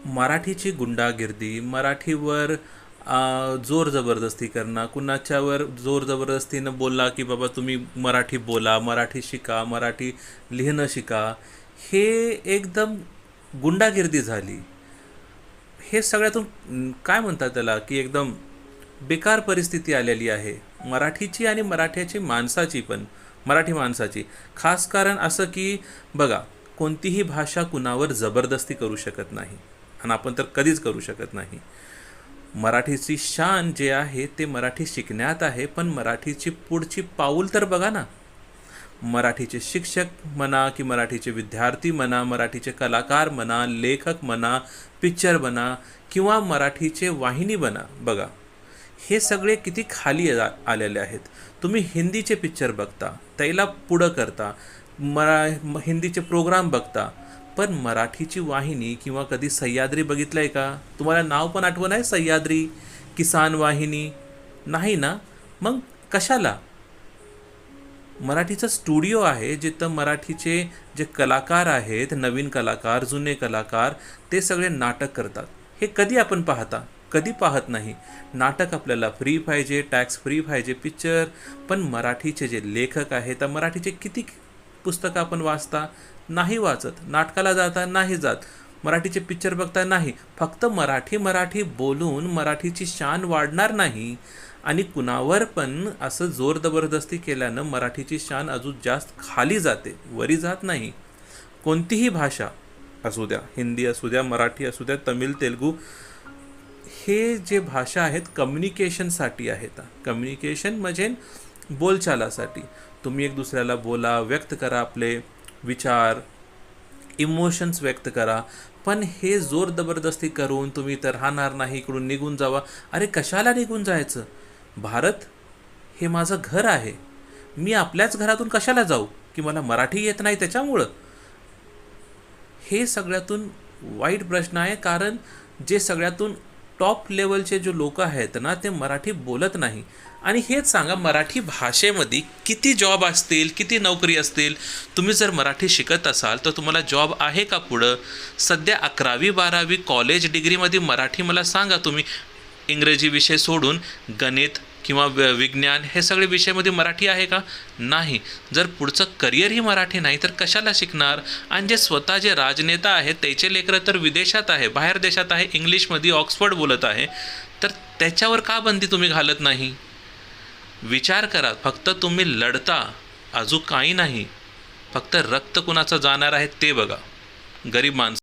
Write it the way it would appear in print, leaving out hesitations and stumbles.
मराठीची गुंडागिर्दी, मराठीवर जोर जबरदस्ती करणं, कुणाच्यावर जोर जबरदस्तीनं बोलला की बाबा तुम्ही मराठी बोला, मराठी शिका, मराठी लिहिणं शिका, हे एकदम गुंडागिर्दी झाली. हे सगळ्यातून काय म्हणतात त्याला की एकदम बेकार परिस्थिती आलेली आहे मराठीची आणि मराठ्याची माणसाची पण, मराठी माणसाची खास. कारण असं की बघा, कोणतीही भाषा कुणावर जबरदस्ती करू शकत नाही आणि आपण तर कधीच करू शकत नाही. मराठीची शान जे आहे ते मराठी शिकण्यात आहे, पण मराठीची पुढची पाऊल तर बघा ना. मराठीचे शिक्षक म्हणा की मराठीचे विद्यार्थी म्हणा, मराठीचे कलाकार म्हणा, लेखक म्हणा, पिक्चर म्हणा किंवा मराठीचे वाहिनी म्हणा, बघा हे सगळे किती खाली आलेले आहेत. तुम्ही हिंदीचे पिक्चर बघता, त्याला पुढं करता, हिंदीचे प्रोग्राम बघता, पण मराठीची वाहिनी किंवा कधी सह्याद्री बघितलं आहे का? तुम्हाला नाव पण आठवण आहे सह्याद्री, किसान वाहिनी? नाही ना. मग कशाला? मराठीचं स्टुडिओ आहे जिथं मराठीचे जे कलाकार आहेत, नवीन कलाकार, जुने कलाकार, ते सगळे नाटक करतात. हे कधी आपण पाहता? कधी पाहत नाही. नाटक आपल्याला फ्री पाहिजे, टॅक्स फ्री पाहिजे, पिक्चर. पण मराठीचे जे लेखक आहेत, तर मराठीचे किती पुस्तकं आपण वाचता? नाही वाचत. नाटकाला जाता? नाही जात. मराठीचे पिक्चर बघता? नाही. फक्त मराठी मराठी बोलून मराठीची शान वाढणार नाही. आणि कुणावर पण असं जोर जबरदस्ती केल्यानं मराठीची शान अजून जास्त खाली जाते, वरी जात नाही. कोणतीही भाषा असू द्या, हिंदी असू द्या, मराठी असू द्या, तमिळ, तेलुगू, हे जे भाषा आहेत कम्युनिकेशनसाठी आहेत. कम्युनिकेशन म्हणजे बोलचालासाठी. तुम्ही एक दुसऱ्याला बोला, व्यक्त करा आपले विचार, इमोशन्स व्यक्त करा. पण हे जोर जबरदस्ती करून तुम्ही तर राहणार नाही, इकडून निघून जावा. अरे कशाला निघून जायचं? भारत हे माझं घर आहे. मी आपल्याच घरातून कशाला जाऊ की मला मराठी येत नाही त्याच्यामुळं? हे सगळ्यातून वाईट प्रश्न आहे. कारण जे सगळ्यातून टॉप लेवलचे जे लोक आहेत ना, ते मराठी बोलत नाही. आणि हेच सांगा, मराठी भाषेमध्ये किती जॉब असतील, किती नोकरी असतील? तुम्ही जर मराठी शिकत असाल तर तुम्हाला जॉब आहे का पुढं? सध्या 11वी 12वी कॉलेज डिग्रीमध्ये मराठी, मला सांगा तुम्ही, इंग्रजी विषय सोडून गणित किंवा विज्ञान हे सगळे विषयामध्ये मराठी आहे का? नाही. जर पुढचं करिअरही मराठी नाही तर कशाला शिकणार? आणि जे स्वतः जे राजनेता आहेत त्याचे लेकरं तर विदेशात आहे, बाहेर देशात आहे, इंग्लिशमध्ये ऑक्सफर्ड बोलत आहे, तर त्याच्यावर का बंदी तुम्ही घालत नाही? विचार करा. फक्त तुम्ही लढता, अजून काही नाही. फक्त रक्त कुणाचं जाणार आहे ते बघा. गरीब माणसं.